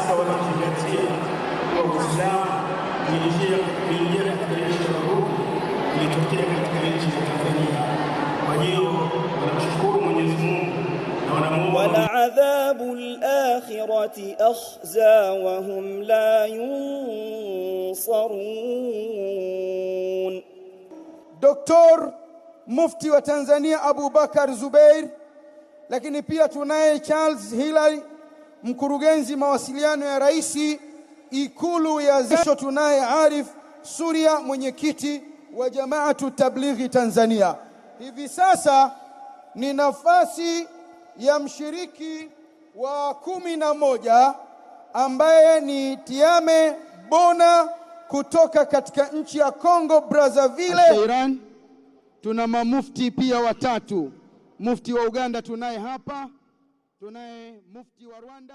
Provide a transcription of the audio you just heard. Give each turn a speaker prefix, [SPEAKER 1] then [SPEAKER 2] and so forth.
[SPEAKER 1] hasa wakizingatia kwa Uislamu kuingia katika nchi ya Burundi ilitokea katika nchi ya Tanzania. Kwa hiyo wanamshukuru Mwenyezi Mungu na wanamuomba.
[SPEAKER 2] Wala adhabul akhirati akhza wa hum la yunsarun.
[SPEAKER 3] Dr. Mufti wa Tanzania Abu Bakar Zubeir, lakini pia tunaye Charles Hilary, mkurugenzi mawasiliano ya Rais Ikulu ya Zesho. Tunaye Arif Suria, mwenyekiti wa Jamaatu Tablighi Tanzania. Hivi sasa ni nafasi ya mshiriki wa 11 ambaye ni Tiame Bona kutoka katika nchi ya Kongo Brazzaville.
[SPEAKER 4] Iran tuna mamufti pia watatu. Mufti wa Uganda tunaye hapa, tunaye mufti wa Rwanda.